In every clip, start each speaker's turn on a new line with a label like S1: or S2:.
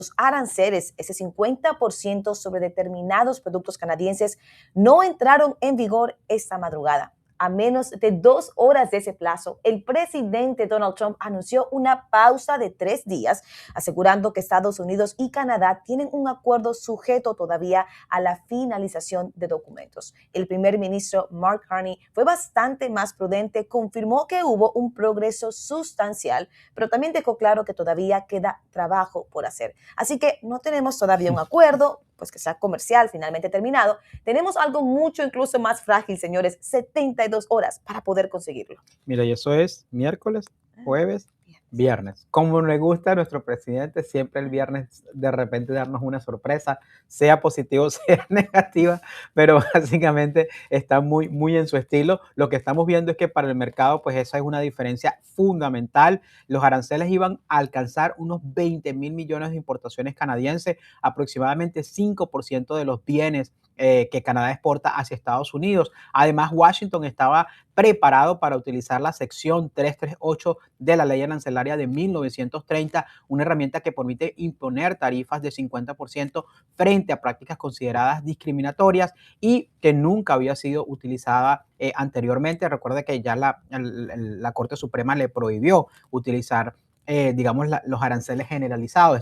S1: Los aranceles, ese 50% sobre determinados productos canadienses, no entraron en vigor esta madrugada. A menos de 2 horas de ese plazo, el presidente Donald Trump anunció una pausa de 3 días, asegurando que Estados Unidos y Canadá tienen un acuerdo sujeto todavía a la finalización de documentos. El primer ministro Mark Carney fue bastante más prudente, confirmó que hubo un progreso sustancial, pero también dejó claro que todavía queda trabajo por hacer. Así que no tenemos todavía un acuerdo, pues que sea comercial, finalmente terminado. Tenemos algo mucho incluso más frágil, señores, 72 horas para poder conseguirlo.
S2: Mira, y eso es miércoles, jueves, viernes. Como le gusta a nuestro presidente, siempre el viernes de repente darnos una sorpresa, sea positiva o sea negativa, pero básicamente está muy, muy en su estilo. Lo que estamos viendo es que para el mercado, pues esa es una diferencia fundamental. Los aranceles iban a alcanzar unos 20,000 millones de importaciones canadienses, aproximadamente 5% de los bienes que Canadá exporta hacia Estados Unidos. Además, Washington estaba preparado para utilizar la sección 338 de la ley arancelaria de 1930, una herramienta que permite imponer tarifas de 50% frente a prácticas consideradas discriminatorias y que nunca había sido utilizada anteriormente. Recuerda que ya la Corte Suprema le prohibió utilizar digamos, los aranceles generalizados.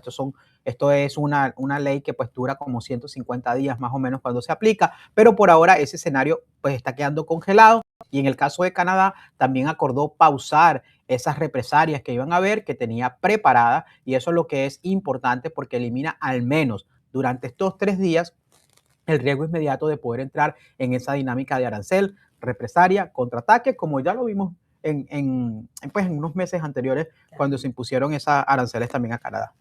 S2: Esto es una ley que pues dura como 150 días más o menos cuando se aplica, pero por ahora ese escenario pues está quedando congelado. Y en el caso de Canadá, también acordó pausar esas represalias que iban a haber, que tenía preparada, y eso es lo que es importante porque elimina al menos durante estos 3 días el riesgo inmediato de poder entrar en esa dinámica de arancel, represalia, contraataque, como ya lo vimos pues en unos meses anteriores cuando se impusieron esas aranceles también a Canadá.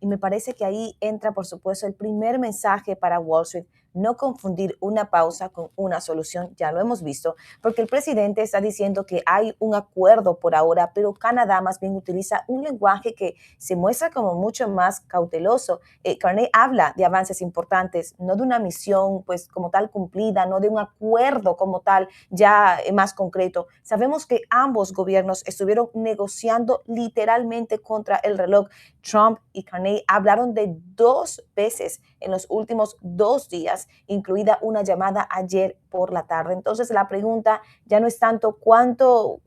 S1: Y me parece que ahí entra, por supuesto, el primer mensaje para Wall Street: no confundir una pausa con una solución. Ya lo hemos visto, porque el presidente está diciendo que hay un acuerdo por ahora, pero Canadá más bien utiliza un lenguaje que se muestra como mucho más cauteloso. Carney habla de avances importantes, no de una misión pues como tal cumplida, no de un acuerdo como tal ya más concreto. Sabemos que ambos gobiernos estuvieron negociando literalmente contra el reloj. Trump y Carney hablaron de 2 veces en los últimos 2 días, incluida una llamada ayer por la tarde. Entonces la pregunta ya no es tanto cuánto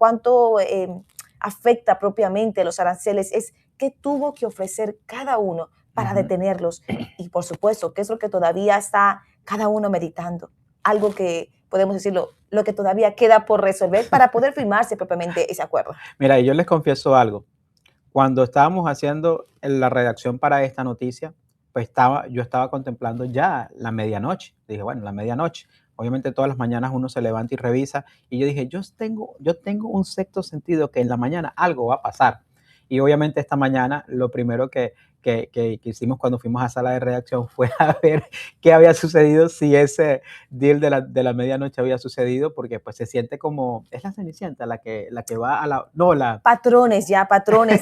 S1: afecta propiamente los aranceles, es qué tuvo que ofrecer cada uno para detenerlos. Y por supuesto, qué es lo que todavía está cada uno meditando. Algo que podemos decirlo, lo que todavía queda por resolver para poder firmarse propiamente ese acuerdo.
S2: Mira, y yo les confieso algo. Cuando estábamos haciendo la redacción para esta noticia, pues yo estaba contemplando ya la medianoche. Dije, bueno, la medianoche. Obviamente todas las mañanas uno se levanta y revisa. Y yo dije, yo tengo un sexto sentido que en la mañana algo va a pasar. Y obviamente esta mañana lo primero que hicimos cuando fuimos a sala de redacción fue a ver qué había sucedido, si ese deal de la medianoche había sucedido, porque pues se siente como, es la Cenicienta la que va a
S1: Patrones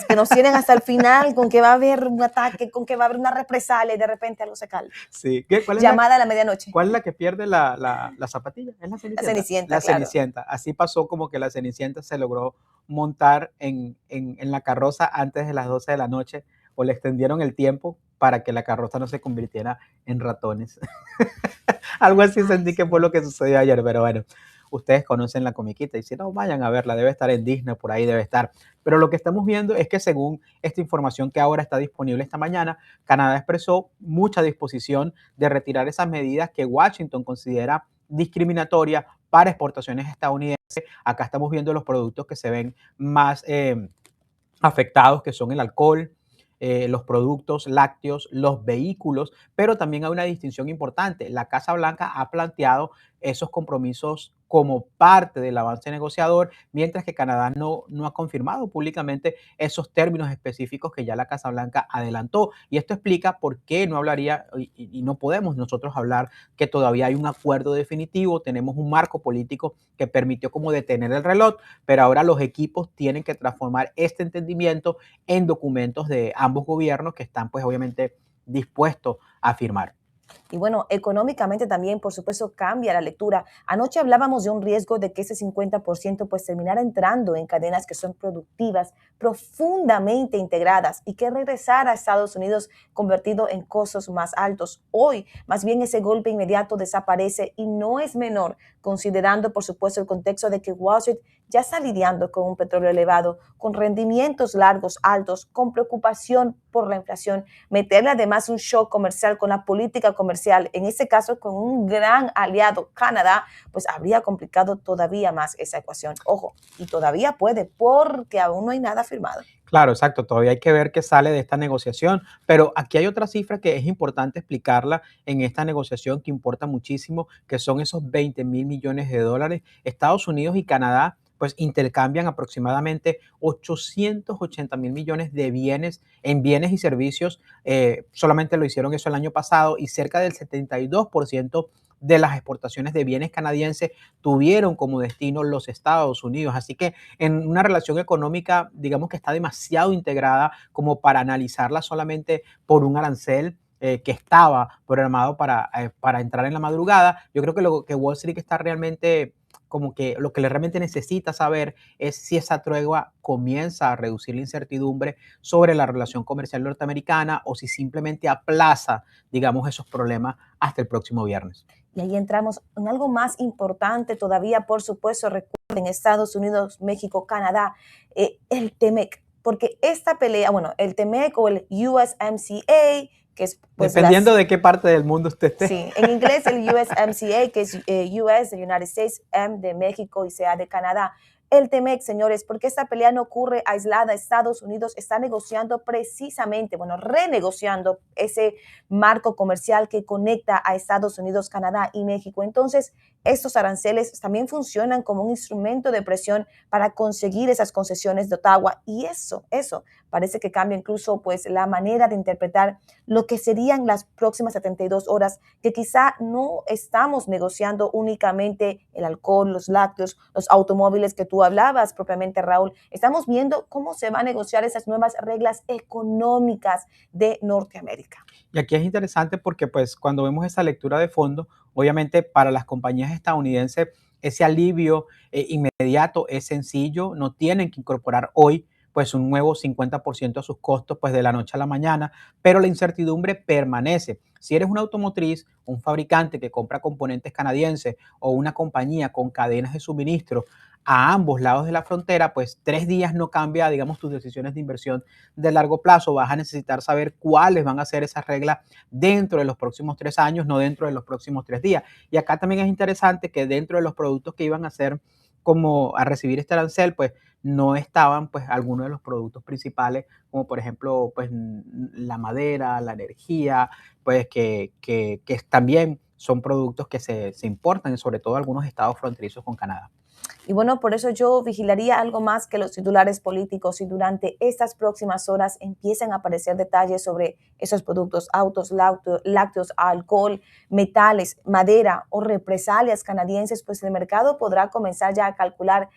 S1: que nos tienen hasta el final con que va a haber un ataque, con que va a haber una represalia y de repente algo se calma.
S2: Sí.
S1: Llamada a la medianoche.
S2: ¿Cuál es la que pierde la zapatilla? Es la
S1: La
S2: Cenicienta.
S1: Cenicienta,
S2: La
S1: claro.
S2: Cenicienta. Así pasó, como que la Cenicienta se logró montar en la carroza antes de las 12 de la noche, o le extendieron el tiempo para que la carroza no se convirtiera en ratones. Algo así sentí que fue lo que sucedió ayer, pero bueno, ustedes conocen la comiquita y si no, vayan a verla, debe estar en Disney, por ahí debe estar. Pero lo que estamos viendo es que según esta información que ahora está disponible esta mañana, Canadá expresó mucha disposición de retirar esas medidas que Washington considera discriminatorias para exportaciones estadounidenses. Acá estamos viendo los productos que se ven más afectados, que son el alcohol, los productos lácteos, los vehículos, pero también hay una distinción importante. La Casa Blanca ha planteado esos compromisos como parte del avance negociador, mientras que Canadá no ha confirmado públicamente esos términos específicos que ya la Casa Blanca adelantó. Y esto explica por qué no hablaría y no podemos nosotros hablar que todavía hay un acuerdo definitivo. Tenemos un marco político que permitió como detener el reloj, pero ahora los equipos tienen que transformar este entendimiento en documentos de ambos gobiernos que están pues obviamente dispuestos a firmar.
S1: Y bueno, económicamente también, por supuesto, cambia la lectura. Anoche hablábamos de un riesgo de que ese 50% pues terminara entrando en cadenas que son productivas, profundamente integradas y que regresara a Estados Unidos convertido en costos más altos. Hoy, más bien ese golpe inmediato desaparece y no es menor, considerando, por supuesto, el contexto de que Wall Street ya está lidiando con un petróleo elevado, con rendimientos largos altos, con preocupación por la inflación, meterle además un shock comercial con la política comercial, en este caso con un gran aliado, Canadá, pues habría complicado todavía más esa ecuación. Ojo, y todavía puede, porque aún no hay nada firmado.
S2: Claro, exacto. Todavía hay que ver qué sale de esta negociación, pero aquí hay otra cifra que es importante explicarla en esta negociación que importa muchísimo, que son esos 20.000 millones de dólares. Estados Unidos y Canadá pues intercambian aproximadamente 880.000 millones de bienes en bienes y servicios. Solamente lo hicieron eso el año pasado y cerca del 72% de las exportaciones de bienes canadienses tuvieron como destino los Estados Unidos. Así que en una relación económica, digamos que está demasiado integrada como para analizarla solamente por un arancel que estaba programado para entrar en la madrugada. Yo creo que lo que Wall Street está realmente, como que lo que le realmente necesita saber es si esa tregua comienza a reducir la incertidumbre sobre la relación comercial norteamericana o si simplemente aplaza, digamos, esos problemas hasta el próximo viernes.
S1: Y ahí entramos en algo más importante todavía, por supuesto, recuerden, Estados Unidos, México, Canadá, el TEMEC, porque esta pelea, bueno, el TEMEC o el USMCA, que es pues
S2: Dependiendo de qué parte del mundo usted esté.
S1: sí, en inglés el USMCA, que es US de United States, M de México y CA de Canadá. El TEMEC, señores, porque esta pelea no ocurre aislada. Estados Unidos está negociando precisamente, bueno, renegociando ese marco comercial que conecta a Estados Unidos, Canadá y México. Entonces, estos aranceles también funcionan como un instrumento de presión para conseguir esas concesiones de Ottawa. Y eso parece que cambia incluso pues la manera de interpretar lo que serían las próximas 72 horas, que quizá no estamos negociando únicamente el alcohol, los lácteos, los automóviles que tú hablabas propiamente, Raúl. Estamos viendo cómo se van a negociar esas nuevas reglas económicas de Norteamérica.
S2: Y aquí es interesante porque pues cuando vemos esa lectura de fondo, obviamente para las compañías estadounidenses ese alivio inmediato es sencillo, no tienen que incorporar hoy pues un nuevo 50% a sus costos pues de la noche a la mañana, pero la incertidumbre permanece. Si eres una automotriz, un fabricante que compra componentes canadienses o una compañía con cadenas de suministro a ambos lados de la frontera, pues 3 días no cambia, digamos, tus decisiones de inversión de largo plazo. Vas a necesitar saber cuáles van a ser esas reglas dentro de los próximos 3 años, no dentro de los próximos 3 días. Y acá también es interesante que dentro de los productos que iban a ser como a recibir este arancel, pues no estaban pues algunos de los productos principales, como por ejemplo pues la madera, la energía, pues que también son productos que se importan, y sobre todo algunos estados fronterizos con Canadá.
S1: Y bueno, por eso yo vigilaría algo más que los titulares políticos y durante estas próximas horas empiecen a aparecer detalles sobre esos productos, autos, lácteos, alcohol, metales, madera o represalias canadienses, pues el mercado podrá comenzar ya a calcular,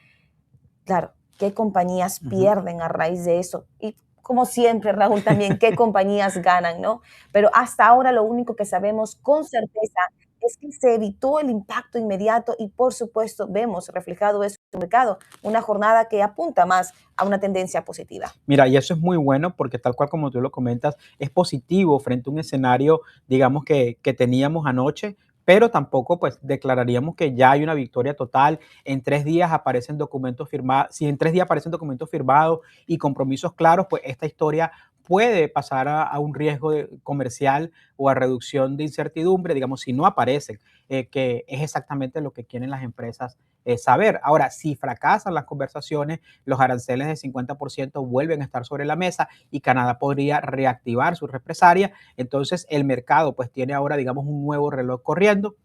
S1: claro, qué compañías
S2: Ujú.
S1: pierden a raíz de eso. Y como siempre, Raúl, también qué compañías ganan, ¿no? Pero hasta ahora lo único que sabemos con certeza es que se evitó el impacto inmediato y por supuesto vemos reflejado eso en el mercado, una jornada que apunta más a una tendencia positiva.
S2: Mira, y eso es muy bueno porque tal cual como tú lo comentas, es positivo frente a un escenario, digamos, que teníamos anoche, pero tampoco pues declararíamos que ya hay una victoria total. En 3 días aparecen documentos firmados, si en 3 días aparecen documentos firmados y compromisos claros, pues esta historia puede pasar a un riesgo comercial o a reducción de incertidumbre, digamos, si no aparecen, que es exactamente lo que quieren las empresas saber. Ahora, si fracasan las conversaciones, los aranceles de 50% vuelven a estar sobre la mesa y Canadá podría reactivar su represalia. Entonces, el mercado pues tiene ahora, digamos, un nuevo reloj corriendo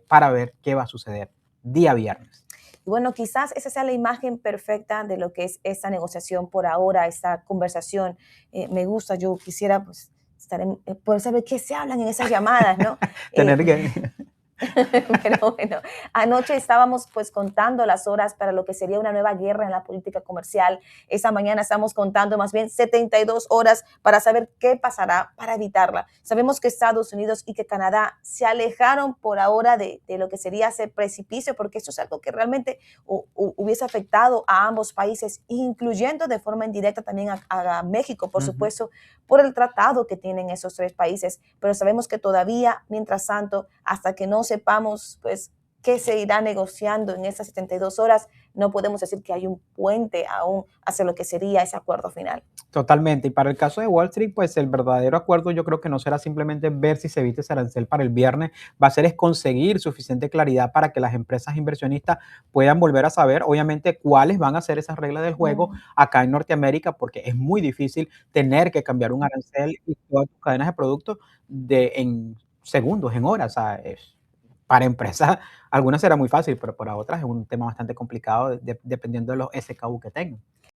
S2: para ver qué va a suceder día viernes.
S1: Y bueno, quizás esa sea la imagen perfecta de lo que es esta negociación por ahora, esta conversación. Me gusta, yo quisiera pues, poder saber qué se hablan en esas llamadas, ¿no?
S2: Tener
S1: Eh,
S2: que...
S1: Pero bueno, anoche estábamos pues contando las horas para lo que sería una nueva guerra en la política comercial. Esta mañana estamos contando más bien 72 horas para saber qué pasará para evitarla. Sabemos que Estados Unidos y que Canadá se alejaron por ahora de lo que sería ese precipicio, porque esto es algo que realmente hubiese afectado a ambos países, incluyendo de forma indirecta también a México, por
S2: Ujú.
S1: supuesto, por el tratado que tienen esos tres países. Pero sabemos que todavía, mientras tanto, hasta que no sepamos pues qué se irá negociando en esas 72 horas, no podemos decir que hay un puente aún hacia lo que sería ese acuerdo final.
S2: Totalmente. Y para el caso de Wall Street, pues el verdadero acuerdo yo creo que no será simplemente ver si se evita ese arancel para el viernes, va a ser es conseguir suficiente claridad para que las empresas inversionistas puedan volver a saber, obviamente, cuáles van a ser esas reglas del juego
S1: Mm.
S2: acá en Norteamérica, porque es muy difícil tener que cambiar un arancel y todas tus cadenas de productos en segundos, en horas. O sea, para empresas, algunas será muy fácil, pero para otras es un tema bastante complicado dependiendo de los SKU que tengan.